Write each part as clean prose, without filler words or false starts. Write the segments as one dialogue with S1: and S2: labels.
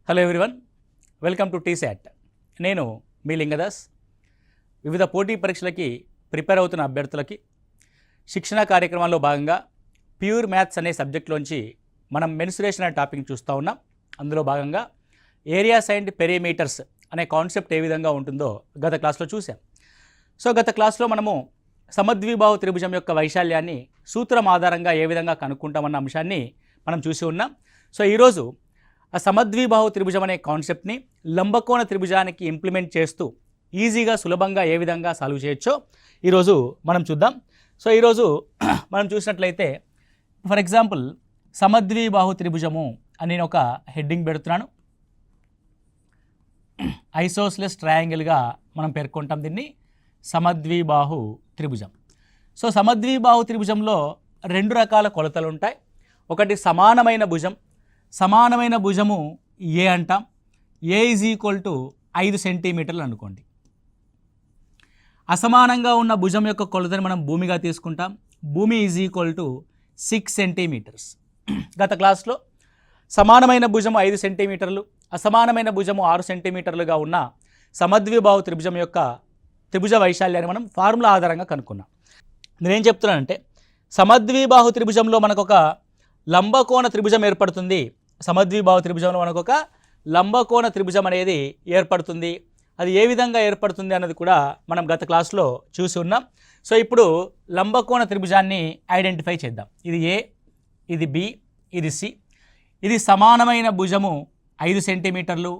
S1: Hello everyone, welcome to T-SAT. నేను మీ లింగదాస్. వివిధ పోటీ పరీక్షలకి ప్రిపేర్ అవుతున్న అభ్యర్థులకి శిక్షణ కార్యక్రమాల్లో భాగంగా ప్యూర్ మ్యాథ్స్ అనే సబ్జెక్ట్లోంచి మనం మెన్సురేషన్ అనే టాపిక్ చూస్తూ ఉన్నాం. అందులో భాగంగా ఏరియాస్ అండ్ పెరిమీటర్స్ అనే కాన్సెప్ట్ ఏ విధంగా ఉంటుందో గత క్లాస్లో చూసాం. సో గత క్లాస్లో మనము సమద్విబాహు త్రిభుజం యొక్క వైశాల్యాన్ని సూత్రం ఆధారంగా ఏ విధంగా కనుక్కుంటామన్న అంశాన్ని మనం చూసి ఉన్నాం. సో ఈరోజు ఆ సమద్విబాహు త్రిభుజం అనే కాన్సెప్ట్ని లంబకోణ త్రిభుజానికి ఇంప్లిమెంట్ చేస్తూ ఈజీగా సులభంగా ఏ విధంగా సాల్వ్ చేయొచ్చో ఈరోజు మనం చూద్దాం. సో ఈరోజు మనం చూసినట్లయితే ఫర్ ఎగ్జాంపుల్ సమద్విబాహు త్రిభుజము అని నేను ఒక హెడ్డింగ్ పెడుతున్నాను. ఐసోస్లెస్ ట్రయాంగిల్గా మనం పేర్కొంటాం దీన్ని సమద్విబాహు త్రిభుజం. సో సమద్విబాహు త్రిభుజంలో రెండు రకాల కొలతలు ఉంటాయి. ఒకటి సమానమైన భుజం. సమానమైన భుజము ఏ అంటాం. ఏ ఈజ్ ఈక్వల్ టు 5 సెంటీమీటర్లు అనుకోండి. అసమానంగా ఉన్న భుజం యొక్క కొలతని మనం భూమిగా తీసుకుంటాం. భూమి ఈజ్ ఈక్వల్ టు 6 సెంటీమీటర్స్. గత క్లాస్లో సమానమైన భుజము 5 సెంటీమీటర్లు, అసమానమైన భుజము 6 సెంటీమీటర్లుగా ఉన్న సమద్విబాహు త్రిభుజం యొక్క త్రిభుజ వైశాల్యాన్ని మనం ఫార్ములా ఆధారంగా కనుక్కున్నాం. నేనేం చెప్తున్నానంటే సమద్విబాహు త్రిభుజంలో మనకు ఒక లంబకోణ త్రిభుజం ఏర్పడుతుంది. సమద్విబాహు త్రిభుజంలో మనకు ఒక లంబకోణ త్రిభుజం అనేది ఏర్పడుతుంది. అది ఏ విధంగా ఏర్పడుతుంది అన్నది కూడా మనం గత క్లాస్లో చూసి ఉన్నాం. సో ఇప్పుడు లంబకోణ త్రిభుజాన్ని ఐడెంటిఫై చేద్దాం. ఇది ఏ, ఇది బి, ఇది సి. ఇది సమానమైన భుజము 5 సెంటీమీటర్లు,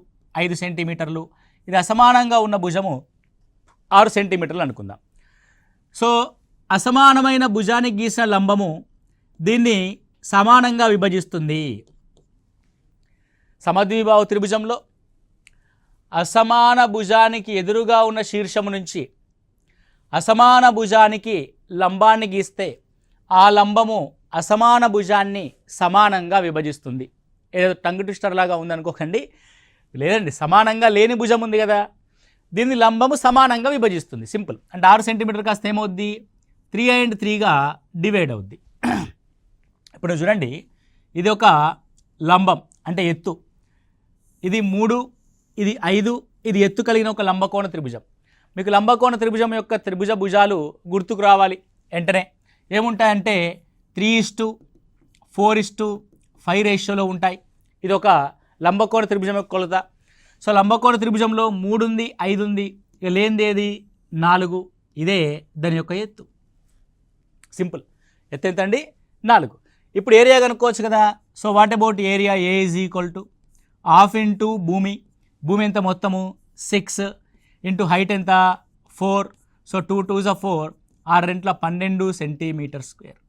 S1: 5 సెంటీమీటర్లు. ఇది అసమానంగా ఉన్న భుజము 6 సెంటీమీటర్లు అనుకుందాం. సో అసమానమైన భుజానికి గీసిన లంబము దీన్ని సమానంగా విభజిస్తుంది. సమద్విబాహు త్రిభుజంలో అసమాన భుజానికి ఎదురుగా ఉన్న శీర్షము నుంచి అసమాన భుజానికి లంబాన్ని గీస్తే ఆ లంబము అసమాన భుజాన్ని సమానంగా విభజిస్తుంది. ఏదో టంగ్ ట్విస్టర్ లాగా ఉందనుకోకండి, లేదండి, సమానంగా లేని భుజం ఉంది కదా, దీన్ని లంబము సమానంగా విభజిస్తుంది. సింపుల్. అంటే 6 సెంటీమీటర్ కాస్త ఏమవుద్ది, 3 and 3గా డివైడ్ అవుద్ది. ఇప్పుడు చూడండి, ఇది ఒక లంబం అంటే ఎత్తు. ఇది 3, ఇది 5, ఇది ఎత్తు కలిగిన ఒక లంబకోణ త్రిభుజం. మీకు లంబకోణ త్రిభుజం యొక్క త్రిభుజ భుజాలు గుర్తుకు రావాలి. వెంటనే ఏముంటాయంటే 3:4:5 రేషియోలో ఉంటాయి. ఇది ఒక లంబకోణ త్రిభుజం యొక్క కొలత. సో లంబకోణ త్రిభుజంలో 3 ఉంది, 5 ఉంది, ఇక లేనిది ఏది 4. ఇదే దాని యొక్క ఎత్తు. సింపుల్. ఎత్తు ఎంత అండి? 4. ఇప్పుడు ఏరియా కనుక్కోవచ్చు కదా. So what about area? A is equal to half into భూమి. భూమి ఎంత మొత్తము 6 ఇంటూ హైట్ ఎంత 4. So 2 2s 4, 6 12 centimetre square.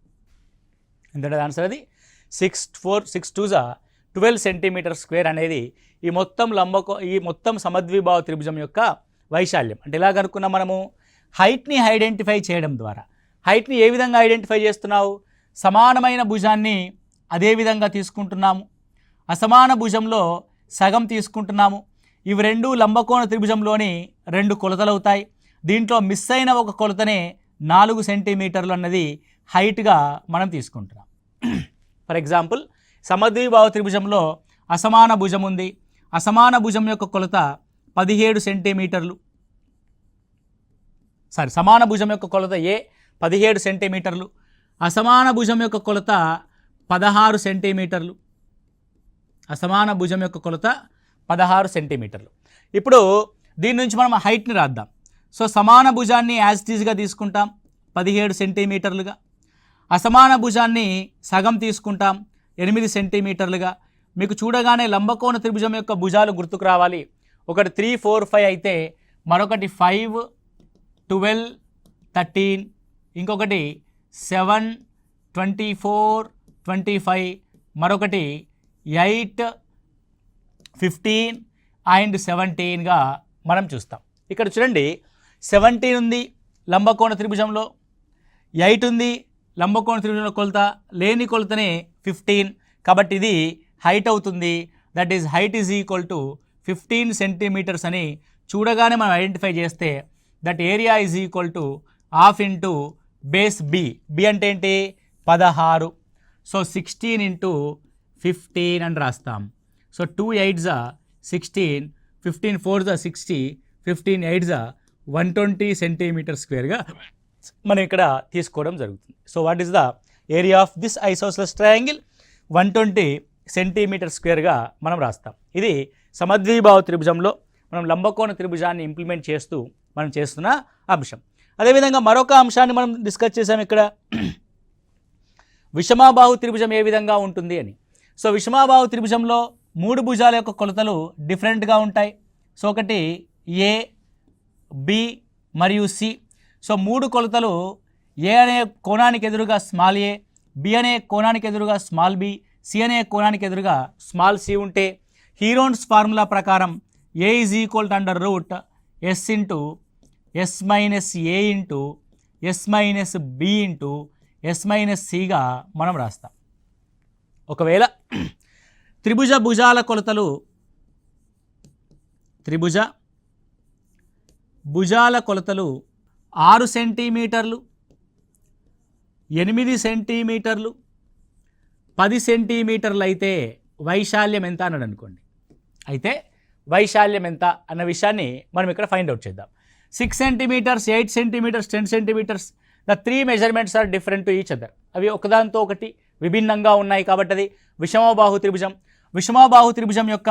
S1: ఎందుకంటే ఆన్సర్ అది 6 2s 12 సెంటీమీటర్ స్క్వేర్ అనేది ఈ మొత్తం సమద్విబాహు త్రిభుజం యొక్క వైశాల్యం. అంటే ఎలా కనుక్కున్నాం మనము? హైట్ని ఐడెంటిఫై చేయడం ద్వారా. హైట్ని ఏ విధంగా ఐడెంటిఫై చేస్తున్నావు? సమానమైన భుజాన్ని అదే విధంగా తీసుకుంటున్నాము, అసమాన భుజంలో సగం తీసుకుంటున్నాము. ఇవి రెండు లంబకోణ త్రిభుజంలోని 2 కొలతలు అవుతాయి. దీంట్లో మిస్ అయిన ఒక కొలతనే 4 సెంటీమీటర్లు అన్నది హైట్గా మనం తీసుకుంటున్నాం. ఫర్ ఎగ్జాంపుల్ సమద్విబాహు త్రిభుజంలో అసమాన భుజం ఉంది. అసమాన భుజం యొక్క కొలత 17 సెంటీమీటర్లు. సమాన భుజం యొక్క కొలత ఏ 17 సెంటీమీటర్లు. అసమాన భుజం యొక్క కొలత 16 సెంటీమీటర్లు. అసమాన భుజం యొక్క కొలత 16 సెంటీమీటర్లు. ఇప్పుడు దీని నుంచి మనం హైట్ని రాద్దాం. సో సమాన భుజాన్ని యాజ్ ఇట్ ఈజ్గా తీసుకుంటాం 17 సెంటీమీటర్లుగా. అసమాన భుజాన్ని సగం తీసుకుంటాం 8 సెంటీమీటర్లుగా. మీకు చూడగానే లంబకోణ త్రిభుజం యొక్క భుజాలు గుర్తుకు రావాలి. ఒకటి 3 4 5 అయితే మరొకటి 5 12 13, ఇంకొకటి 7 24 25, మరొకటి 8 15 and 17గా మనం చూస్తాం. ఇక్కడ చూడండి, 17 ఉంది లంబకోణ త్రిభుజంలో, 8 ఉంది లంబకోణ త్రిభుజంలో కొలత, లేని కొలతనే 15. కాబట్టి ఇది హైట్ అవుతుంది. That is height is equal to 15 centimetres అని చూడగానే మనం ఐడెంటిఫై చేస్తే that area is equal to half into base B. B అంటే ఏంటి? 16. సో 16 into 15 అని రాస్తాం. సో 2 8s 16, 15 4 60, 15 8 120 సెంటీమీటర్ స్క్వేర్గా మనం ఇక్కడ తీసుకోవడం జరుగుతుంది. So what is the area of this isosceles triangle? 120 centimetre స్క్వేర్గా మనం రాస్తాం. ఇది సమద్విబాహు త్రిభుజంలో మనం లంబకోణ త్రిభుజాన్ని ఇంప్లిమెంట్ చేస్తూ మనం చేస్తున్న అంశం. అదేవిధంగా మరొక అంశాన్ని మనం డిస్కస్ చేసాం ఇక్కడ, విషమాబాహు త్రిభుజం ఏ విధంగా ఉంటుంది అని. సో విషమాబాహు త్రిభుజంలో 3 భుజాల యొక్క కొలతలు డిఫరెంట్గా ఉంటాయి. సో ఒకటి ఏ, బి మరియు సి. సో 3 కొలతలు ఏ అనే కోణానికి ఎదురుగా స్మాల్ ఏ, బి అనే కోణానికి ఎదురుగా స్మాల్ బి, సి అనే కోణానికి ఎదురుగా స్మాల్ సి ఉంటే హీరోన్స్ ఫార్ములా ప్రకారం A is equal to under root S into S minus A into S minus B into S minus సిగా మనం రాస్తాం. ఒకవేళ త్రిభుజ భుజాల కొలతలు, త్రిభుజ భుజాల కొలతలు 6 సెంటీమీటర్లు, 8 సెంటీమీటర్లు, 10 సెంటీమీటర్లు అయితే వైశాల్యం ఎంత అన్నాడు అనుకోండి. అయితే వైశాల్యం ఎంత అన్న విషయాన్ని మనం ఇక్కడ ఫైండ్ అవుట్ చేద్దాం. 6 centimetres, 8 centimetres, 10 centimetres, the 3 measurements are different to each other. అవి ఒకదానితో ఒకటి విభిన్నంగా ఉన్నాయి కాబట్టి అది విషమబాహు త్రిభుజం. విషమబాహు త్రిభుజం యొక్క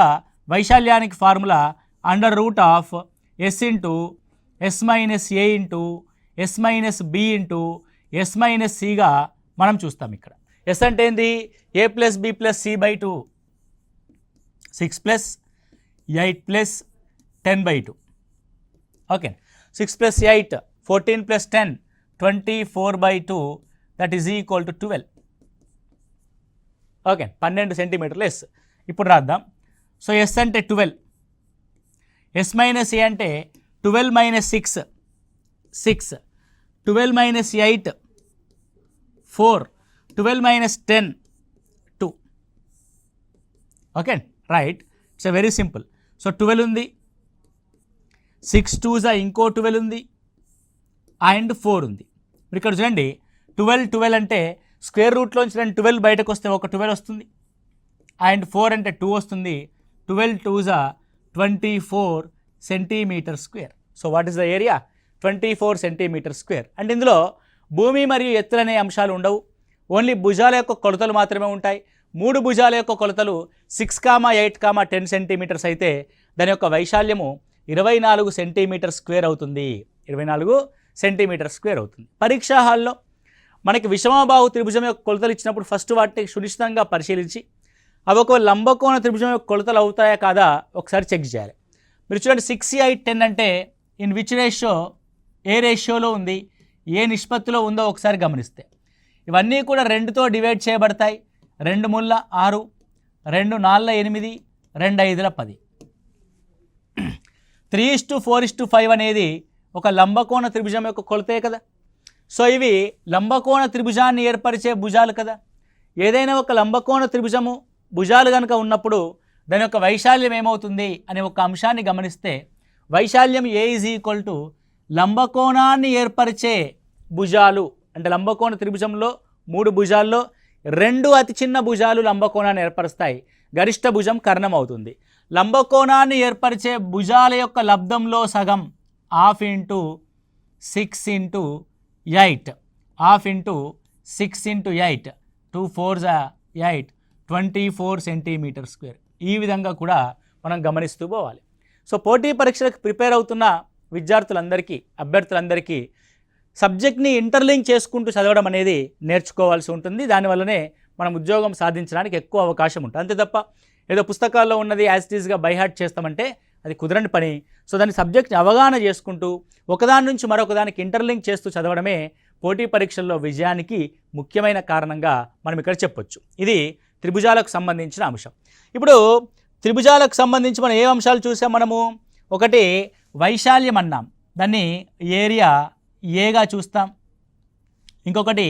S1: వైశాల్యానికి formula under root of S into S minus A into S minus B into S minus సిగా మనం చూస్తాం. ఇక్కడ ఎస్ అంటే ఏంది? A plus B plus C by 2, 6 plus 8 plus 10/2. Okay, 6 plus 8 14 plus 10 24/2, that is equal to 12. Okay, 12 సెంటీమీటర్లు yes. ఇప్పుడు రాద్దాం. So yes అంటే 12, ఎస్ మైనస్ ఏ అంటే 12 minus 6 6, 12 minus 8 4, 12 minus 10 2. Okay right, it's very simple. So 12 ఉంది, 6 2s ఇంకో 12 ఉంది, and 4 ఉంది. మీరు ఇక్కడ చూడండి, 12 అంటే స్క్వేర్ రూట్లోంచి 12 బయటకు వస్తే ఒక 12 వస్తుంది, అండ్ 4 అంటే 2 వస్తుంది. 12 2s 24 centimetre square. So what is the area? 24 centimetre square. And ఇందులో భూమి మరియు ఎత్తులు అనే అంశాలు ఉండవు, ఓన్లీ భుజాల యొక్క కొలతలు మాత్రమే ఉంటాయి. 3 భుజాల యొక్క కొలతలు 6, 8, 10 సెంటీమీటర్స్ అయితే దాని యొక్క వైశాల్యము 24 సెంటీమీటర్ స్క్వేర్ అవుతుంది. 24 సెంటీమీటర్ స్క్వేర్ అవుతుంది. పరీక్షా హాల్లో మనకి విషమబాహు త్రిభుజం యొక్క కొలతలు ఇచ్చినప్పుడు ఫస్ట్ వాటిని సునిశ్చితంగా పరిశీలించి అవి ఒక లంబకోణ త్రిభుజం యొక్క కొలతలు అవుతాయా కాదా ఒకసారి చెక్ చేయాలి. మీరు చూడండి, 6, 8, 10 అంటే ఇన్ విచ్ రేషియో, ఏ రేషియోలో ఉంది, ఏ నిష్పత్తిలో ఉందో ఒకసారి గమనిస్తే ఇవన్నీ కూడా 2తో డివైడ్ చేయబడతాయి. 2 3 6, 2 4 8, 2 5 10. 3:4:5 అనేది ఒక లంబకోణ త్రిభుజం యొక్క కొలతే కదా. సో ఇవి లంబకోణ త్రిభుజాన్ని ఏర్పరిచే భుజాలు కదా. ఏదైనా ఒక లంబకోణ త్రిభుజము భుజాలు కనుక ఉన్నప్పుడు దాని యొక్క వైశాల్యం ఏమవుతుంది అనే ఒక అంశాన్ని గమనిస్తే వైశాల్యం ఏ ఈజ్ ఈక్వల్ టు లంబకోణాన్ని ఏర్పరిచే భుజాలు. అంటే లంబకోణ త్రిభుజంలో 3 భుజాల్లో 2 అతి చిన్న భుజాలు లంబకోణాన్ని ఏర్పరుస్తాయి, గరిష్ట భుజం కర్ణం అవుతుంది. లంబకోణాన్ని ఏర్పరిచే భుజాల యొక్క లబ్ధంలో సగం 1/2 into 6 into 8, 1/2 into 6 into 8, 2 4s 8, 24 centimetre square. ఈ విధంగా కూడా మనం గమనిస్తూ పోవాలి. సో పోటీ పరీక్షలకు ప్రిపేర్ అవుతున్న విద్యార్థులందరికీ, అభ్యర్థులందరికీ సబ్జెక్ట్ని ఇంటర్లింక్ చేసుకుంటూ చదవడం అనేది నేర్చుకోవాల్సి ఉంటుంది. దానివల్లనే మనం ఉద్యోగం సాధించడానికి ఎక్కువ అవకాశం ఉంటుంది. అంతే తప్ప ఏదో పుస్తకాల్లో ఉన్నది యాజ్ ఇట్ ఈస్గా బైహార్ట్ చేస్తామంటే అది కుదరని పని. సో దాని సబ్జెక్ట్ని అవగాహన చేసుకుంటూ ఒకదాని నుంచి మరొకదానికి ఇంటర్లింక్ చేస్తూ చదవడమే పోటీ పరీక్షల్లో విజయానికి ముఖ్యమైన కారణంగా మనం ఇక్కడ చెప్పొచ్చు. ఇది త్రిభుజాలకు సంబంధించిన అంశం. ఇప్పుడు త్రిభుజాలకు సంబంధించి మనం ఏ అంశాలు చూసాం మనము? ఒకటి వైశాల్యం అన్నాం, దాన్ని ఏరియా ఏగా చూస్తాం. ఇంకొకటి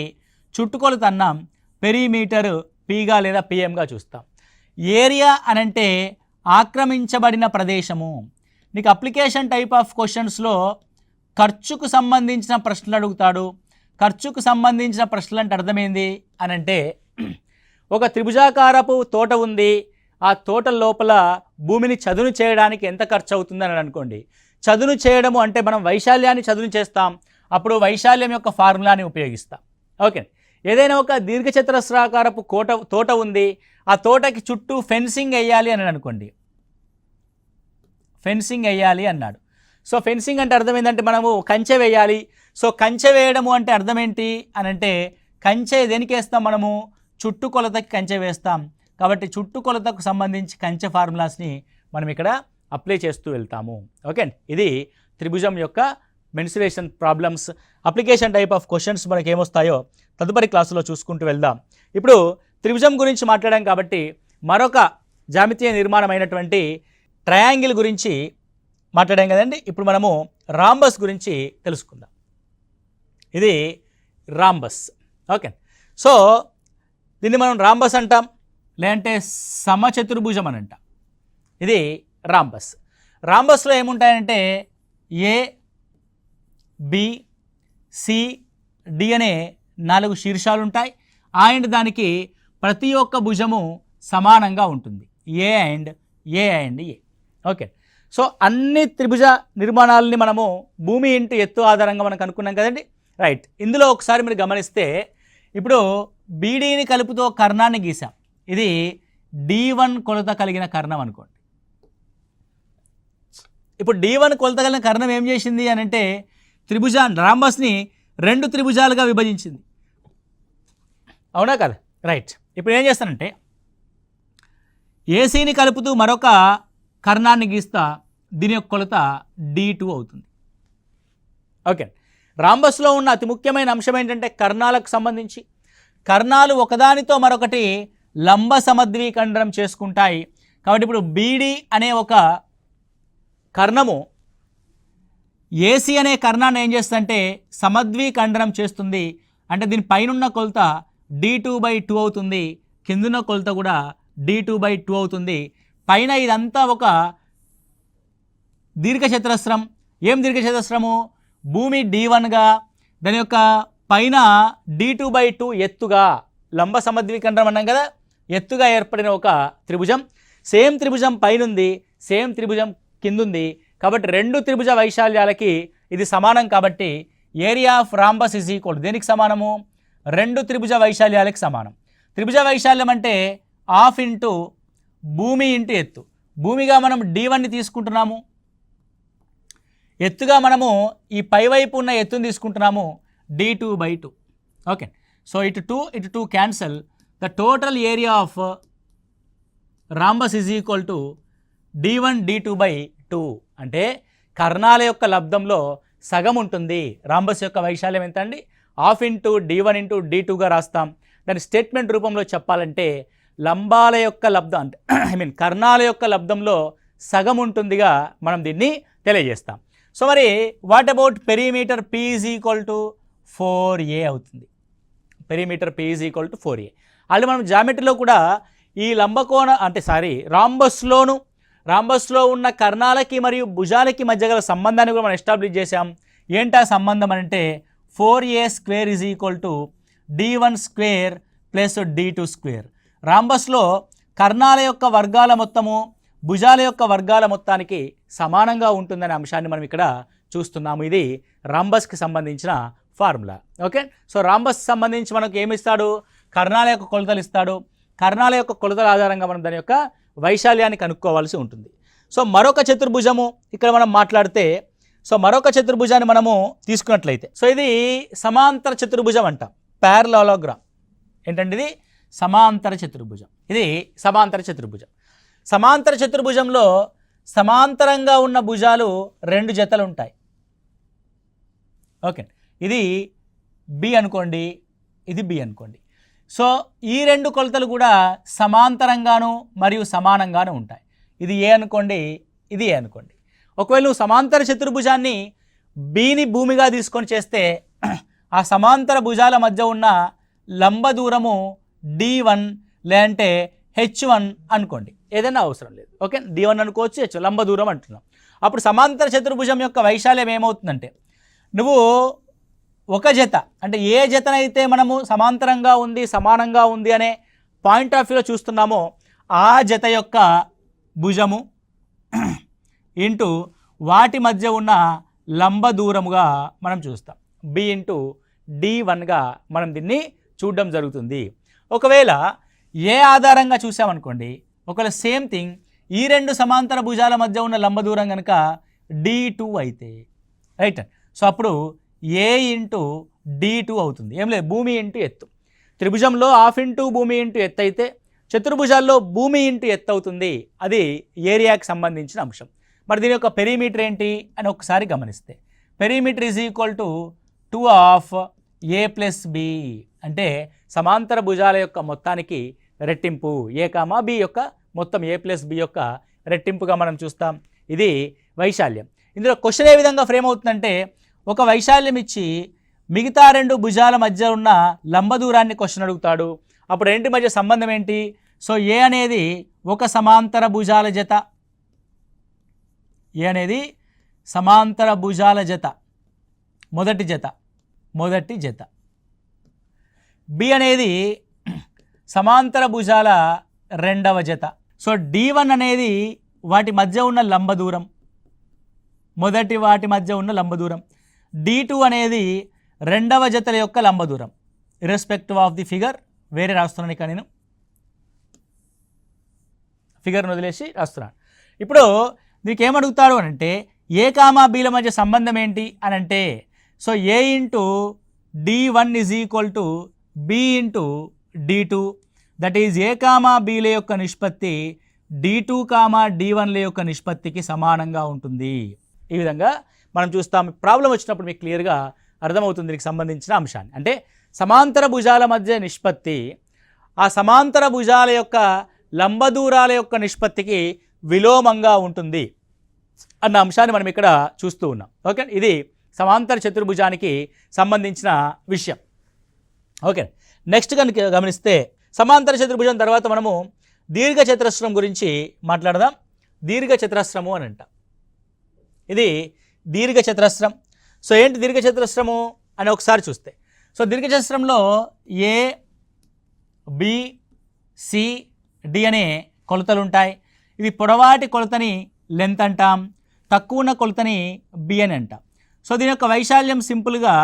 S1: చుట్టుకొలత అన్నాం, పెరిమీటర్ పీగా లేదా పిఎంగా చూస్తాం. ఏరియా అనంటే ఆక్రమించబడిన ప్రదేశము. నీకు అప్లికేషన్ టైప్ ఆఫ్ క్వశ్చన్స్లో ఖర్చుకు సంబంధించిన ప్రశ్నలు అడుగుతాడు. ఖర్చుకు సంబంధించిన ప్రశ్నలు అంటే అర్థమైంది అనంటే, ఒక త్రిభుజాకారపు తోట ఉంది, ఆ తోట లోపల భూమిని చదును చేయడానికి ఎంత ఖర్చు అవుతుందని అనుకోండి. చదును చేయడము అంటే మనం వైశాల్యాన్ని చదును చేస్తాం, అప్పుడు వైశాల్యం యొక్క ఫార్ములాని ఉపయోగిస్తాం. ఓకే, ఏదైనా ఒక దీర్ఘచతురస్రాకారపు తోట ఉంది, ఆ తోటకి చుట్టూ ఫెన్సింగ్ వేయాలి అని అనుకోండి. ఫెన్సింగ్ వేయాలి అన్నాడు. సో ఫెన్సింగ్ అంటే అర్థం ఏంటంటే మనము కంచె వేయాలి. సో కంచె వేయడము అంటే అర్థం ఏంటి అని అంటే, కంచె దేనికి వేస్తాం మనము? చుట్టుకొలతకి కంచె వేస్తాం. కాబట్టి చుట్టుకొలతకు సంబంధించి కంచె ఫార్ములాస్ని మనం ఇక్కడ అప్లై చేస్తూ వెళ్తాము. ఓకే, ఇది త్రిభుజం యొక్క mensuration problems, application type of questions మనకి ఏమొస్తాయో తదుపరి క్లాసులో చూసుకుంటూ వెళ్దాం. ఇప్పుడు త్రిభుజం గురించి మాట్లాడాం కాబట్టి మరొక జామితీయ నిర్మాణమైనటువంటి ట్రయాంగిల్ గురించి మాట్లాడాం కదండి. ఇప్పుడు మనము రాంబస్ గురించి తెలుసుకుందాం. ఇది రాంబస్. ఓకే, సో దీన్ని మనం రాంబస్ అంటాం, లేదంటే సమచతుర్భుజం అని అంటాం. ఇది రాంబస్. రాంబస్లో ఏముంటాయంటే ఏ, బి, సి, డి అనే 4 శీర్షాలు ఉంటాయి. అండ్ దానికి ప్రతి ఒక్క భుజము సమానంగా ఉంటుంది. ఏ అండ్ ఏ. ఓకే, సో అన్ని త్రిభుజ నిర్మాణాలని మనము భూమి ఇంటూ ఎత్తు ఆధారంగా మనకు అనుకున్నాం కదండి. రైట్, ఇందులో ఒకసారి మీరు గమనిస్తే ఇప్పుడు బీడీని కలుపుతో కర్ణాన్ని గీసాం. ఇది D1 కొలత కలిగిన కర్ణం అనుకోండి. ఇప్పుడు D1 కొలత కలిగిన కర్ణం ఏం చేసింది అని అంటే రాంబస్ని 2 త్రిభుజాలుగా విభజించింది. అవునా కదా? రైట్, ఇప్పుడు ఏం చేస్తానంటే ఏసీని కలుపుతూ మరొక కర్ణాన్ని గీస్తా, దీని యొక్క కొలత D2 అవుతుంది. ఓకే, రాంబస్లో ఉన్న అతి ముఖ్యమైన అంశం ఏంటంటే కర్ణాలకు సంబంధించి కర్ణాలు ఒకదానితో మరొకటి లంబ సమద్వీఖండనం చేసుకుంటాయి. కాబట్టి ఇప్పుడు బీడీ అనే ఒక కర్ణము ఏసీ అనే కర్ణాన్ని ఏం చేస్తుందంటే సమద్వీఖండనం చేస్తుంది. అంటే దీని పైనున్న కొలత D2/2 అవుతుంది, కిందున్న కొలత కూడా D2/2 అవుతుంది. పైన ఇదంతా ఒక దీర్ఘచతురస్రం. ఏం దీర్ఘచతురస్రము? భూమి D1గా, దాని యొక్క పైన D2/2 ఎత్తుగా, లంబ సమద్వీఖండనం అన్నాం కదా, ఎత్తుగా ఏర్పడిన ఒక త్రిభుజం. సేమ్ త్రిభుజం పైనుంది, సేమ్ త్రిభుజం కిందుంది. కాబట్టి 2 త్రిభుజ వైశాల్యాలకి ఇది సమానం. కాబట్టి area of rhombus is equal దేనికి సమానము? 2 త్రిభుజ వైశాల్యాలకి సమానం. త్రిభుజ వైశాల్యం అంటే హాఫ్ ఇంటూ భూమి ఇంటూ ఎత్తు. భూమిగా మనం D1ని తీసుకుంటున్నాము, ఎత్తుగా మనము ఈ పైవైపు ఉన్న ఎత్తుని తీసుకుంటున్నాము, D2/2. ఓకే, సో ఇటు 2 cancel. The total area of rhombus is equal to D1 D2/2. అంటే కర్ణాల యొక్క లబ్ధంలో సగం ఉంటుంది. రాంబస్ యొక్క వైశాల్యం ఎంత అండి? హాఫ్ ఇంటూ D1 ఇంటూ D2గా రాస్తాం. దాని స్టేట్మెంట్ రూపంలో చెప్పాలంటే లంబాల యొక్క లబ్ధం అంటే కర్ణాల యొక్క లబ్ధంలో సగం ఉంటుందిగా మనం దీన్ని తెలియజేస్తాం. సో మరి what about perimeter P is equal to 4A అవుతుంది. Perimeter P is equal to 4A. అలాగే మనం జామెట్రీలో కూడా ఈ లంబకోణ రాంబస్లో ఉన్న కర్ణాలకి మరియు భుజాలకి మధ్య గల సంబంధాన్ని కూడా మనం ఎస్టాబ్లిష్ చేసాం. ఏంటా సంబంధం అంటే 4A² is equal to D1² plus D2². రాంబస్లో కర్ణాల యొక్క వర్గాల మొత్తము భుజాల యొక్క వర్గాల మొత్తానికి సమానంగా ఉంటుందనే అంశాన్ని మనం ఇక్కడ చూస్తున్నాము. ఇది రాంబస్కి సంబంధించిన ఫార్ములా. ఓకే, సో రాంబస్ సంబంధించి మనకు ఏమి ఇస్తాడు? కర్ణాల యొక్క కొలతలు ఇస్తాడు. కర్ణాల యొక్క కొలతల ఆధారంగా మనం దాని యొక్క వైశాల్యాన్ని కనుక్కోవాల్సి ఉంటుంది. సో మరొక చతుర్భుజము ఇక్కడ మనం మాట్లాడితే, సో మరొక చతుర్భుజాన్ని మనము తీసుకున్నట్లయితే, సో ఇది సమాంతర చతుర్భుజం అంటాం, ప్యారలలోగ్రామ్. ఏంటంటే ఇది సమాంతర చతుర్భుజం. ఇది సమాంతర చతుర్భుజం. సమాంతర చతుర్భుజంలో సమాంతరంగా ఉన్న భుజాలు 2 జతలు ఉంటాయి. ఓకే, ఇది బి అనుకోండి, ఇది బి అనుకోండి. సో ఈ 2 కొలతలు కూడా సమాంతరంగాను మరియు సమానంగాను ఉంటాయి. ఇది ఏ అనుకోండి, ఇది ఏ అనుకోండి. ఒకవేళ నువ్వు సమాంతర చతుర్భుజాన్ని బిని భూమిగా తీసుకొని చేస్తే ఆ సమాంతర భుజాల మధ్య ఉన్న లంబ దూరము D1 లేదంటే H1 అనుకోండి, ఏదైనా అవసరం లేదు. ఓకే, D1 అనుకోవచ్చు, H లంబ దూరం అంటున్నాం. అప్పుడు సమాంతర చతుర్భుజం యొక్క వైశాల్యం ఏమవుతుందంటే, నువ్వు ఒక జత అంటే ఏ జతనైతే మనము సమాంతరంగా ఉంది సమానంగా ఉంది అనే పాయింట్ ఆఫ్ వ్యూలో చూస్తున్నామో ఆ జత యొక్క భుజము ఇంటూ వాటి మధ్య ఉన్న లంబ దూరముగా మనం చూస్తాం. బి ఇంటూ D1గా మనం దీన్ని చూడడం జరుగుతుంది. ఒకవేళ ఏ ఆధారంగా చూసామనుకోండి, ఒకవేళ సేమ్ థింగ్ ఈ రెండు సమాంతర భుజాల మధ్య ఉన్న లంబ దూరం కనుక D2 అయితే రైట్. సో అప్పుడు ఏ ఇంటూ D2 అవుతుంది. ఏం లేదు, భూమి ఇంటూ ఎత్తు. త్రిభుజంలో హాఫ్ ఇంటూ భూమి ఇంటూ ఎత్తు అయితే చతుర్భుజాల్లో భూమి ఇంటూ ఎత్తు అవుతుంది. అది ఏరియాకి సంబంధించిన అంశం. మరి దీని యొక్క పెరిమీటర్ ఏంటి అని ఒకసారి గమనిస్తే, perimeter is equal to 2 of A plus B, అంటే సమాంతర భుజాల యొక్క మొత్తానికి రెట్టింపు A కామా B యొక్క మొత్తం A ప్లస్ బి యొక్క రెట్టింపుగా మనం చూస్తాం. ఇది వైశాల్యం. ఇందులో క్వశ్చన్ ఏ విధంగా ఫ్రేమ్ అవుతుందంటే, ఒక వైశాల్యం ఇచ్చి మిగతా రెండు భుజాల మధ్య ఉన్న లంబ దూరాన్ని క్వశ్చన్ అడుగుతాడు. అప్పుడు రెంటి మధ్య సంబంధం ఏంటి? సో ఏ అనేది ఒక సమాంతర భుజాల జత, ఏ అనేది సమాంతర భుజాల జత, మొదటి జత. బి అనేది సమాంతర భుజాల రెండవ జత. సో D1 అనేది వాటి మధ్య ఉన్న లంబ దూరం, మొదటి వాటి మధ్య ఉన్న లంబ దూరం. D2 అనేది రెండవ జతల యొక్క లంబ దూరం. ఇర్రెస్పెక్టివ్ ఆఫ్ ది ఫిగర్, వేరే రాస్తున్నాను ఇక నేను ఫిగర్ను వదిలేసి రాస్తున్నాను. ఇప్పుడు దీనికి ఏమడుగుతాడు అని అంటే, ఏ కామా బీల మధ్య సంబంధం ఏంటి అని అంటే, so A into D1 is equal to B into D2, that is A comma బీల యొక్క నిష్పత్తి D2 కామా D1ల యొక్క నిష్పత్తికి సమానంగా ఉంటుంది. ఈ విధంగా మనం చూస్తాం. ప్రాబ్లం వచ్చినప్పుడు మీకు క్లియర్గా అర్థమవుతుంది దీనికి సంబంధించిన అంశాన్ని. అంటే సమాంతర భుజాల మధ్య నిష్పత్తి ఆ సమాంతర భుజాల యొక్క లంబ దూరాల యొక్క నిష్పత్తికి విలోమంగా ఉంటుంది అన్న అంశాన్ని మనం ఇక్కడ చూస్తూ ఉన్నాం. ఓకే, ఇది సమాంతర చతుర్భుజానికి సంబంధించిన విషయం. ఓకే, నెక్స్ట్ కనుక గమనిస్తే సమాంతర చతుర్భుజం తర్వాత మనము దీర్ఘ చతురస్రం గురించి మాట్లాడదాం. దీర్ఘ చతురస్రము అని అంటాం. ఇది దీర్ఘ చతురస్రం. సో ఏంటి దీర్ఘ చతురస్రము అని ఒకసారి చూస్తే, సో దీర్ఘ చతురస్రంలో ఏ బి సి డి అనే కొలతలు ఉంటాయి. ఇది పొడవాటి కొలతని లెంత్ అంటాం, తక్కువ ఉన్న కొలతని బి అని అంటాం. సో దీని యొక్క వైశాల్యం సింపుల్గా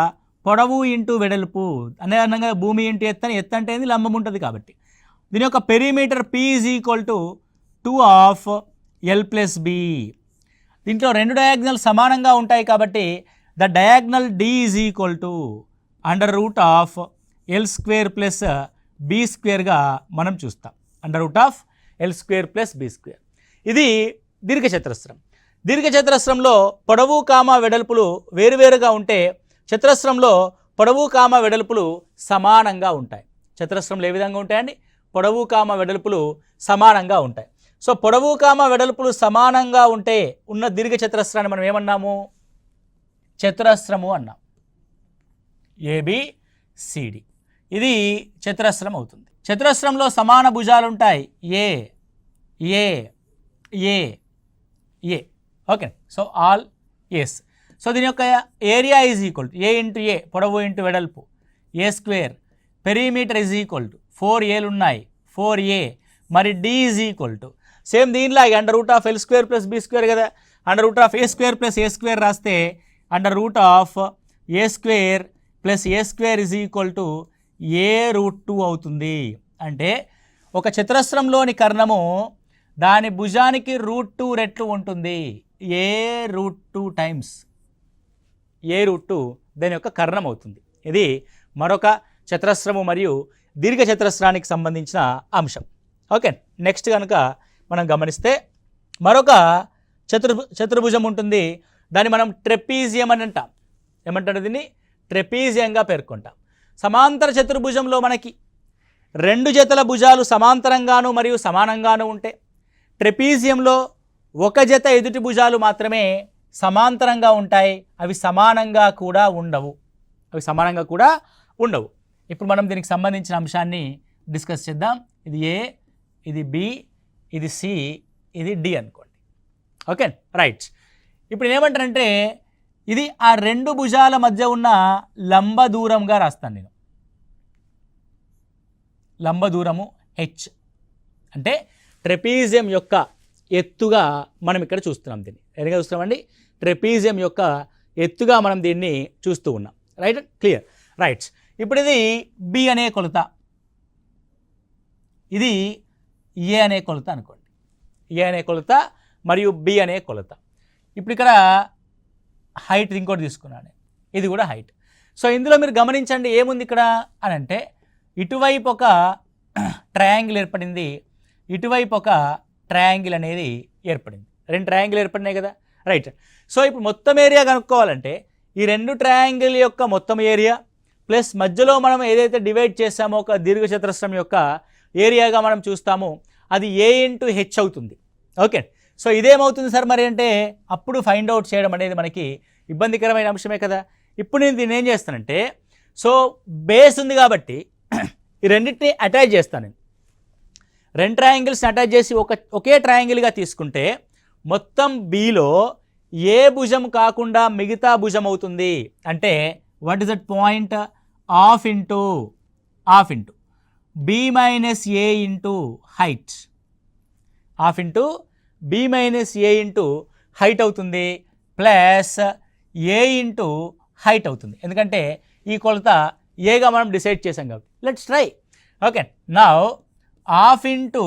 S1: పొడవు ఇంటూ వెడల్పు అనే అన్నగా భూమి ఇంటూ ఎత్తని, ఎత్తు అంటే లంబం ఉంటుంది కాబట్టి. దీని యొక్క perimeter P is equal to 2 of L plus B. దీంట్లో రెండు డయాగ్నల్ సమానంగా ఉంటాయి కాబట్టి the diagonal D is equal to under root of L square plus B స్క్వేర్గా మనం చూస్తాం. Under root of L square plus B square. ఇది దీర్ఘచతురస్రం. దీర్ఘచతురస్రంలో పొడవు కామా వెడల్పులు వేరువేరుగా ఉంటే చతురస్రంలో పొడవు కామా వెడల్పులు సమానంగా ఉంటాయి. చతురస్రంలో ఏ విధంగా ఉంటాయండి? పొడవు కామా వెడల్పులు సమానంగా ఉంటాయి. సో పొడవు కామా వెడల్పులు సమానంగా ఉంటే ఉన్న దీర్ఘచతురస్రాన్ని మనం ఏమన్నాము? చతురస్రము అన్నాం. ABCD ఇది చతురస్రం అవుతుంది. చతురస్రంలో సమాన భుజాలు ఉంటాయి. A A A A okay, so all S. So దీని యొక్క area is equal to A into A, పొడవు ఇంటూ వెడల్పు, A square. Perimeter is equal to 4Aలు ఉన్నాయి, 4A. మరి D is equal to same దీనిలాగే under root of L square plus B square కదా. Under root of A square plus A square రాస్తే under root of A square plus A square is equal to A√2 అవుతుంది. అంటే ఒక చతురస్రంలోని కర్ణము దాని భుజానికి √2 రెట్లు ఉంటుంది. A√2 టైమ్స్ A√2 దాని యొక్క కర్ణం అవుతుంది. ఇది మరొక చతురస్రము మరియు దీర్ఘ చతురస్రానికి సంబంధించిన అంశం. ఓకే, నెక్స్ట్ కనుక మనం గమనిస్తే మరొక చతుర్భుజం ఉంటుంది. దాన్ని మనం ట్రెపీజియం అని అంటాం. ఏమంటారు? దీన్ని ట్రెపీజియంగా పేర్కొంటాం. సమాంతర చతుర్భుజంలో మనకి రెండు జతల భుజాలు సమాంతరంగాను మరియు సమానంగాను ఉంటే, ట్రెపీజియంలో ఒక జత ఎదుటి భుజాలు మాత్రమే సమాంతరంగా ఉంటాయి. అవి సమానంగా కూడా ఉండవు. ఇప్పుడు మనం దీనికి సంబంధించిన అంశాన్ని డిస్కస్ చేద్దాం. ఇది ఏ, ఇది బి, ఇది సి, ఇది డి అనుకోండి. Okay right. ఇప్పుడు ఏమంటారంటే ఇది ఆ రెండు భుజాల మధ్య ఉన్న లంబ దూరంగా రాస్తాను నేను. లంబ దూరము H అంటే ట్రెపీజియం యొక్క ఎత్తుగా మనం ఇక్కడ చూస్తున్నాం. దీన్ని ఎలాగ చూస్తున్నామండి? ట్రెపీజియం యొక్క ఎత్తుగా మనం దీన్ని చూస్తూ ఉన్నాం. Right, clear, right. ఇప్పుడు ఇది బి అనే కొలత, ఇది ఏ అనే కొలత అనుకోండి. ఏ అనే కొలత మరియు బి అనే కొలత. ఇప్పుడు ఇక్కడ హైట్ ఇంకోటి తీసుకున్నాను, ఇది కూడా హైట్. సో ఇందులో మీరు గమనించండి ఏముంది ఇక్కడ అని అంటే, ఇటువైపు ఒక ట్రయాంగిల్ ఏర్పడింది, ఇటువైపు ఒక ట్రయాంగిల్ అనేది ఏర్పడింది. రెండు ట్రయాంగిల్ ఏర్పడినాయి కదా, రైట్. సో ఇప్పుడు మొత్తం ఏరియా కనుక్కోవాలంటే ఈ రెండు ట్రయాంగిల్ యొక్క మొత్తం ఏరియా ప్లస్ మధ్యలో మనం ఏదైతే డివైడ్ చేసామో ఒక దీర్ఘచతురస్రం యొక్క ఏరియాగా మనం చూస్తామో అది ఏ ఇంటూ హెచ్ అవుతుంది. ఓకే, సో ఇదేమవుతుంది సార్ మరి అంటే అప్పుడు ఫైండ్ అవుట్ చేయడం అనేది మనకి ఇబ్బందికరమైన అంశమే కదా. ఇప్పుడు నేను దీన్ని ఏం చేస్తానంటే, సో బేస్ ఉంది కాబట్టి ఈ రెండింటిని అటాచ్ చేస్తాను. నేను రెండు ట్రయాంగిల్స్ని అటాచ్ చేసి ఒకే ట్రయాంగిల్గా తీసుకుంటే మొత్తం బీలో ఏ భుజం కాకుండా మిగతా భుజం అవుతుంది అంటే what is that point? Half into B minus A into height, half into B minus A into height అవుతుంది, ప్లస్ ఏ ఇంటూ హైట్ అవుతుంది. ఎందుకంటే ఈ కొలత ఏగా మనం డిసైడ్ చేసాం కాబట్టి. Let's try. Okay, now half into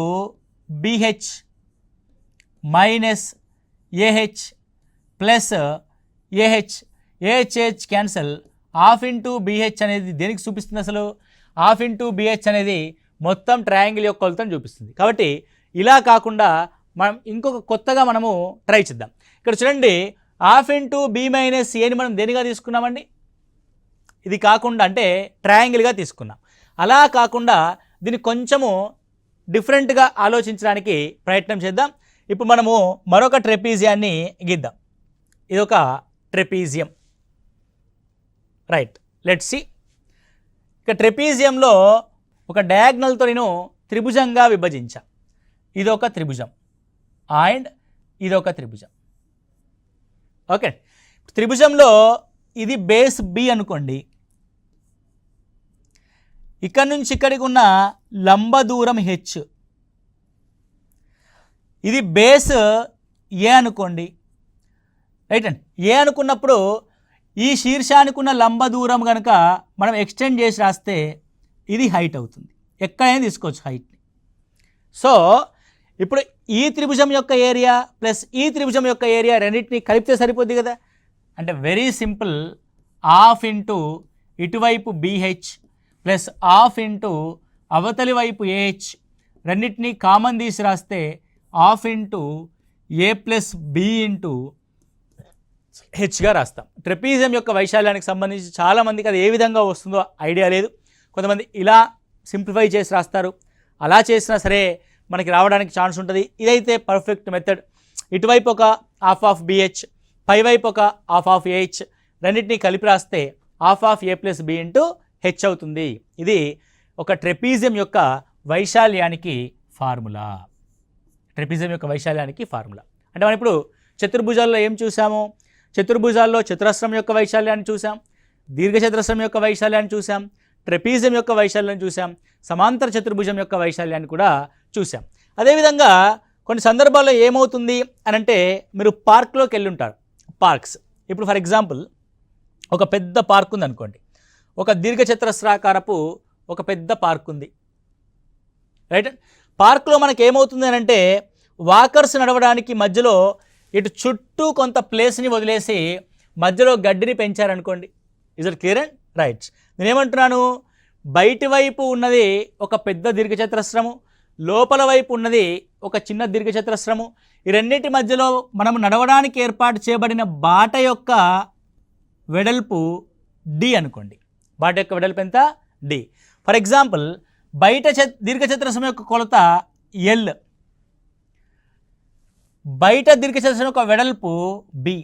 S1: B H minus A H plus A H cancel. Half into B H అనేది దేనికి చూపిస్తుంది? అసలు హాఫ్ ఇంటూ బిహెచ్ అనేది మొత్తం ట్రయాంగిల్ యొక్క కొలతను చూపిస్తుంది. కాబట్టి ఇలా కాకుండా మనం ఇంకొక కొత్తగా మనము ట్రై చేద్దాం. ఇక్కడ చూడండి, హాఫ్ ఇంటూ బి మైనస్ ఏని మనం దేనిగా తీసుకున్నామండి? ఇది కాకుండా అంటే ట్రయాంగిల్గా తీసుకున్నాం. అలా కాకుండా దీన్ని కొంచెము డిఫరెంట్గా ఆలోచించడానికి ప్రయత్నం చేద్దాం. ఇప్పుడు మనము మరొక ట్రెపీజియాన్ని గీద్దాం. ఇదొక ట్రెపీజియం, రైట్. Let's see. ఇక ట్రెపీజియంలో ఒక డయాగ్నల్తో నేను త్రిభుజంగా విభజించా. ఇదొక త్రిభుజం అండ్ ఇదొక త్రిభుజం. ఓకే, త్రిభుజంలో ఇది బేస్ బి అనుకోండి, ఇక్కడ నుంచి ఇక్కడికి ఉన్న లంబ దూరం హెచ్, ఇది బేస్ ఏ అనుకోండి, రైట్ అండి. ఏ అనుకున్నప్పుడు ఈ శీర్షానికి ఉన్న లంబ దూరం కనుక మనం ఎక్స్టెండ్ చేసి రాస్తే ఇది హైట్ అవుతుంది. ఎక్కడైనా తీసుకోవచ్చు హైట్ని. సో ఇప్పుడు ఈ త్రిభుజం యొక్క ఏరియా ప్లస్ ఈ త్రిభుజం యొక్క ఏరియా రెండింటిని కలిపితే సరిపోద్ది కదా. అంటే వెరీ సింపుల్, హాఫ్ ఇంటూ ఇటువైపు బీహెచ్ ప్లస్ హాఫ్ ఇంటూ అవతలి వైపు ఏహెచ్, రెండింటినీ కామన్ తీసి రాస్తే హాఫ్ ఇంటూ ఏ ప్లస్ బి ఇంటూ హెచ్గా రాస్తాం. ట్రెపీజియం యొక్క వైశాల్యానికి సంబంధించి చాలామందికి అది ఏ విధంగా వస్తుందో ఐడియా లేదు. కొంతమంది ఇలా సింప్లిఫై చేసి రాస్తారు, అలా చేసినా సరే మనకి రావడానికి ఛాన్స్ ఉంటుంది. ఇదైతే పర్ఫెక్ట్ మెథడ్. ఇటువైపు ఒక హాఫ్ ఆఫ్ బిహెచ్, పైవైపు ఒక హాఫ్ ఆఫ్ ఏహెచ్, రెండింటినీ కలిపి రాస్తే half of A plus B into H అవుతుంది. ఇది ఒక ట్రెపీజియం యొక్క వైశాల్యానికి ఫార్ములా. ట్రెపీజియం యొక్క వైశాల్యానికి ఫార్ములా అంటే మనం ఇప్పుడు చతుర్భుజాల్లో ఏం చూసాము? చతుర్భుజాల్లో చతురస్రం యొక్క వైశాల్యాన్ని చూసాం, దీర్ఘచతురస్రం యొక్క వైశాల్యాన్ని చూసాం, ట్రెపీజియం యొక్క వైశాల్యాన్ని చూసాం, సమాంతర చతుర్భుజం యొక్క వైశాల్యాన్ని కూడా చూసాం. అదేవిధంగా కొన్ని సందర్భాల్లో ఏమవుతుంది అని అంటే, మీరు పార్క్లోకి వెళ్ళి ఉంటారు. పార్క్స్ ఇప్పుడు ఫర్ ఎగ్జాంపుల్ ఒక పెద్ద పార్క్ ఉంది అనుకోండి, ఒక దీర్ఘచతురస్రాకారపు ఒక పెద్ద పార్క్ ఉంది, రైట్. పార్క్లో మనకి ఏమవుతుంది అని అంటే, వాకర్స్ నడవడానికి మధ్యలో ఇటు చుట్టూ కొంత ప్లేస్ని వదిలేసి మధ్యలో గడ్డిని పెంచారనుకోండి. Is it clear and right? నేనేమంటున్నాను, బయటి వైపు ఉన్నది ఒక పెద్ద దీర్ఘచతురస్రము, లోపల వైపు ఉన్నది ఒక చిన్న దీర్ఘచతురస్రము. ఈ రెండింటి మధ్యలో మనం నడవడానికి ఏర్పాటు చేయబడిన బాట యొక్క వెడల్పు డి అనుకోండి. బాట యొక్క వెడల్పు ఎంత? డి. ఫర్ ఎగ్జాంపుల్ బయట దీర్ఘచతురస్రం యొక్క కొలత ఎల్, బయట దీర్ఘచతురస్రం యొక్క వెడల్పు బి.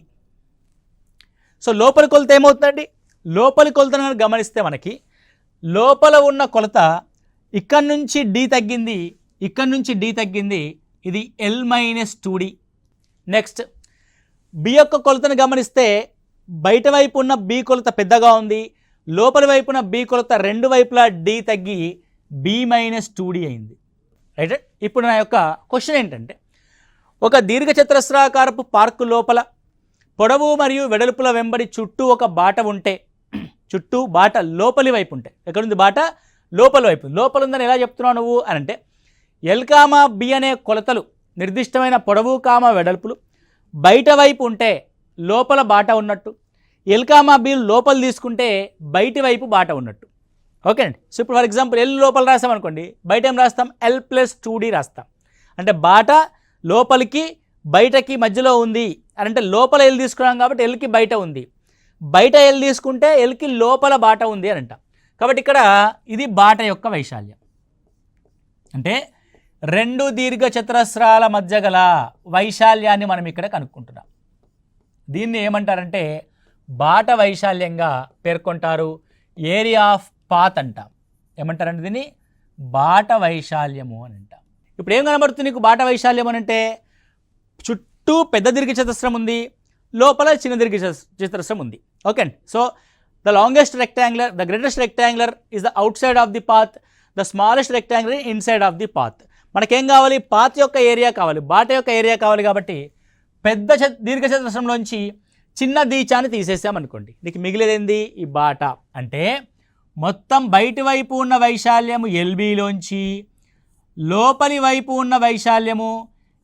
S1: సో లోపలి కొలత ఏమవుతుందండి? లోపలి కొలతను గమనిస్తే మనకి లోపల ఉన్న కొలత ఇక్కడ నుంచి డి తగ్గింది, ఇక్కడ నుంచి డి తగ్గింది, ఇది L minus 2D. Next B యొక్క కొలతను గమనిస్తే బయట వైపు ఉన్న బి కొలత పెద్దగా ఉంది, లోపలి వైపున బి కొలత రెండు వైపులా డి తగ్గి బి మైనస్ 2D అయింది. రైట్. ఇప్పుడు నా యొక్క క్వశ్చన్ ఏంటంటే, ఒక దీర్ఘచతురస్రాకారపు పార్కు లోపల పొడవు మరియు వెడల్పుల వెంబడి చుట్టూ ఒక బాట ఉంటే, చుట్టూ బాట లోపలి వైపు ఉంటే, ఎక్కడుంది బాట? లోపలి వైపు. లోపల ఉందని ఎలా చెప్తున్నావు నువ్వు అని అంటే, ఎల్ కామా బి అనే కొలతలు నిర్దిష్టమైన పొడవు కామా వెడల్పులు బయట వైపు ఉంటే లోపల బాట ఉన్నట్టు, ఎల్ కామా బి లోపల తీసుకుంటే బయటి వైపు బాట ఉన్నట్టు. ఓకే అండి. సో ఇప్పుడు ఫర్ ఎగ్జాంపుల్ ఎల్ లోపల రాస్తాం అనుకోండి, బయట ఏం రాస్తాం? L+2D రాస్తాం. అంటే బాట లోపలికి బయటకి మధ్యలో ఉంది అని అంటే లోపల ఎల్ తీసుకున్నాం కాబట్టి ఎల్కి బయట ఉంది, బయట ఎల్ తీసుకుంటే ఎల్కి లోపల బాట ఉంది అని అంటాం. కాబట్టి ఇక్కడ ఇది బాట యొక్క వైశాల్యం. అంటే రెండు దీర్ఘచతురస్రాల మధ్య గల వైశాల్యాన్ని మనం ఇక్కడ కనుక్కుంటున్నాం. దీన్ని ఏమంటారంటే బాట వైశాల్యంగా పేర్కొంటారు. ఏరియా ఆఫ్ పాత్ అంటాం. ఏమంటారంటే దీన్ని బాట వైశాల్యము అని అంటాం. ఇప్పుడు ఏం కనబడుతుంది నీకు బాట వైశాల్యం అని అంటే? చుట్టూ పెద్ద దీర్ఘచతురస్రం ఉంది, లోపల చిన్న దీర్ఘచతురస్రం ఉంది. ఓకే అండి. So the longest rectangular, the greatest rectangular is the out side of the path, the smallest rectangular inside of the path. మనకేం కావాలి? పాత్ యొక్క ఏరియా కావాలి, బాట యొక్క ఏరియా కావాలి. కాబట్టి పెద్ద దీర్ఘచతురస్రంలోంచి చిన్న దీచాన్ని తీసేసామనుకోండి, నీకు మిగిలేదేంది? ఈ బాట. అంటే మొత్తం బయటి వైపు ఉన్న వైశాల్యము ఎల్బిలోంచి లోపలి వైపు ఉన్న వైశాల్యము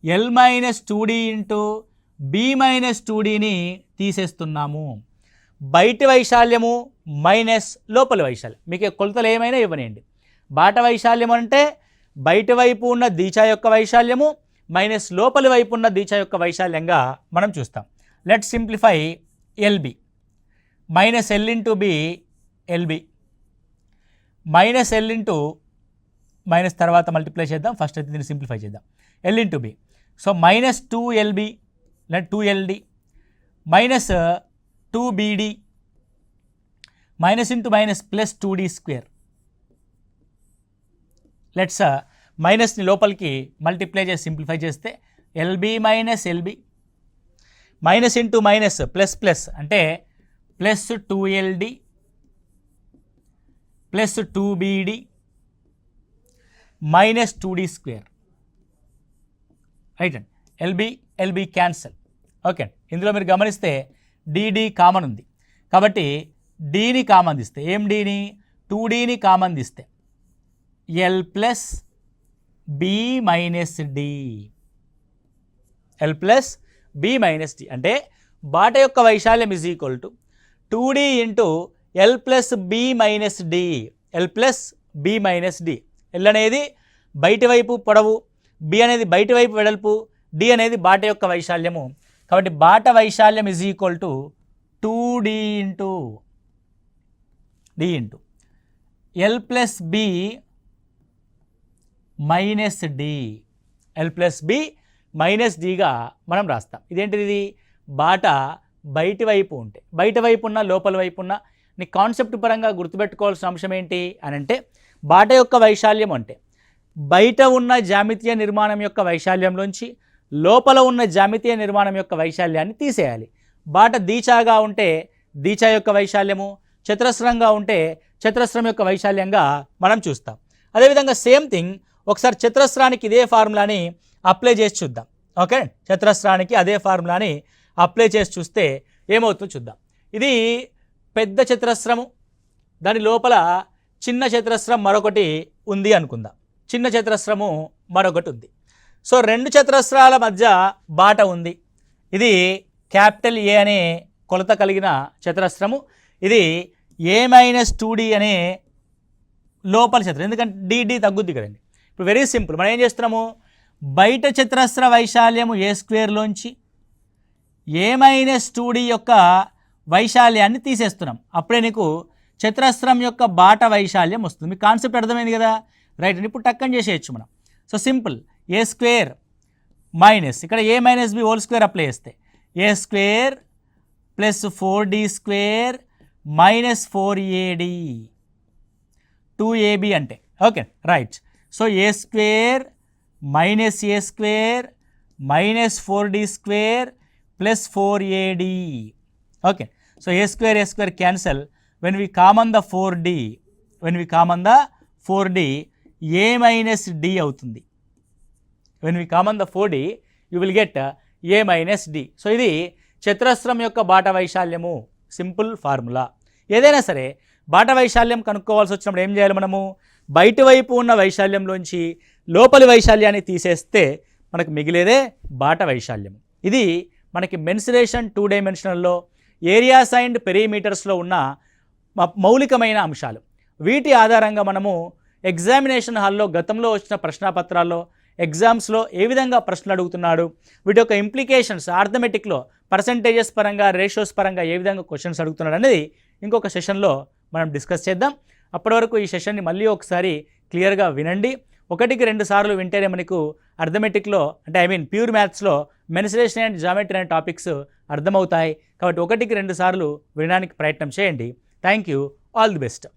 S1: L-2D ఇంటూ B-2Dని తీసేస్తున్నాము. బయటి వైశాల్యము మైనస్ లోపలి వైశాల్యం. మీకు కొలతలు ఏమైనా ఇవ్వనండి. బాట వైశాల్యం అంటే బయటి వైపు ఉన్న దీచా యొక్క వైశాల్యము మైనస్ లోపలి వైపు ఉన్న దీచా యొక్క వైశాల్యంగా మనం చూస్తాం. Let's simplify LB. Minus L into B LB, minus L into minus తర్వాత మల్టిప్లై చేద్దాం. ఫస్ట్ అయితే దీన్ని సింప్లిఫై చేద్దాం. L into B. So minus 2LB లేదా 2LD minus 2BD minus into minus plus 2D square. Let's మైనస్ని లోపలికి multiply చేసి simplify చేస్తే LB minus LB minus into minus plus plus అంటే plus 2LD plus 2BD minus 2D square. Right అండి. LB cancel. Okay అండి. ఇందులో మీరు గమనిస్తే డిడి కామన్ ఉంది కాబట్టి డీని కామన్ తీస్తే, ఏం డీని? 2Dని కామన్ తీస్తే L plus B minus D, L plus B minus D. అంటే బాట యొక్క వైశాల్యం is equal to 2D into L plus B minus D, L plus B minus D. L అనేది బయటి వైపు పొడవు, బి అనేది బయటి వైపు వెడల్పు, డి అనేది బాట యొక్క వైశాల్యము. కాబట్టి బాట వైశాల్యం is equal to 2D into D into L plus B minus D, L plus B minus డిగా మనం రాస్తాం. ఇదేంటిది? ఇది బాట బయటి వైపు ఉంటే, బయట వైపు ఉన్న లోపల వైపు ఉన్న నీ కాన్సెప్ట్ పరంగా గుర్తుపెట్టుకోవాల్సిన అంశం ఏంటి అని అంటే, బాట యొక్క వైశాల్యం అంటే బయట ఉన్న జ్యామితీయ నిర్మాణం యొక్క వైశాల్యంలోంచి లోపల ఉన్న జ్యామితీయ నిర్మాణం యొక్క వైశాల్యాన్ని తీసేయాలి. బాట దీచాగా ఉంటే దీచా యొక్క వైశాల్యము, చతురస్రంగా ఉంటే చతురస్రం యొక్క వైశాల్యంగా మనం చూస్తాం. అదేవిధంగా సేమ్ థింగ్ ఒకసారి చతురస్రానికి ఇదే ఫార్ములాని అప్లై చేసి చూద్దాం. ఓకే, చతురస్రానికి అదే ఫార్ములాని అప్లై చేసి చూస్తే ఏమవుతుందో చూద్దాం. ఇది పెద్ద చతురస్రము, దాని లోపల చిన్న చతురస్రం మరొకటి ఉంది అనుకుందాం. చిన్న చతురస్రము మరొకటి ఉంది. సో రెండు చతురస్రాల మధ్య బాట ఉంది. ఇది క్యాపిటల్ ఏ అనే కొలత కలిగిన చతురస్రము, ఇది A-2D అనే లోపల చతురం. ఎందుకంటే డిడి తగ్గుద్ది కదండి. ఇప్పుడు వెరీ సింపుల్, మనం ఏం చేస్తున్నాము? బయట చతురస్ర వైశాల్యము A² లోంచి A-2D యొక్క వైశాల్యాన్ని తీసేస్తున్నాం. అప్పుడే నీకు చతురస్రం యొక్క బాట వైశాల్యం వస్తుంది. మీకు కాన్సెప్ట్ అర్థమైంది కదా? రైట్. ఇప్పుడు టక్కని చేసేయచ్చు మనం. సో సింపుల్, A² మైనస్ ఇక్కడ A-B హోల్ స్క్వేర్ అప్లై చేస్తే A² plus 4D² minus 4AD 2AB అంటే okay right. So A² minus A² minus 4D² plus 4AD. Okay, so A² cancel. When we common the 4D A minus D అవుతుంది. When we common the 4D you will get A minus D. So ఇది చతురస్రం యొక్క బాట వైశాల్యము, simple formula. ఏదైనా సరే బాట వైశాల్యం కనుక్కోవాల్సి వచ్చినప్పుడు ఏం చేయాలి మనము, బయట వైపు ఉన్న వైశాల్యంలోంచి లోపలి వైశాల్యాన్ని తీసేస్తే మనకు మిగిలేదే బాట వైశాల్యం. ఇది మనకి మెన్సురేషన్ 2 డైమెన్షనల్లో ఏరియాస్ అండ్ పెరిమీటర్స్లో ఉన్న మౌలికమైన అంశాలు. వీటి ఆధారంగా మనము ఎగ్జామినేషన్ హాల్లో గతంలో వచ్చిన ప్రశ్నాపత్రాల్లో ఎగ్జామ్స్లో ఏ విధంగా ప్రశ్నలు అడుగుతున్నాడు, వీటి యొక్క ఇంప్లికేషన్స్ ఆర్థమెటిక్లో పర్సంటేజెస్ పరంగా రేషియోస్ పరంగా ఏ విధంగా క్వశ్చన్స్ అడుగుతున్నాడు అనేది ఇంకొక సెషన్లో మనం డిస్కస్ చేద్దాం. అప్పటి వరకు ఈ సెషన్ని మళ్ళీ ఒకసారి క్లియర్గా వినండి. 1-2 సార్లు వింటేనే మనకు అర్థమెటిక్లో అంటే ప్యూర్ మ్యాథ్స్లో మెన్సురేషన్ అండ్ జామెట్రీ అనే టాపిక్స్ అర్థమవుతాయి. కాబట్టి 1-2 సార్లు వినడానికి ప్రయత్నం చేయండి. Thank you. All the best.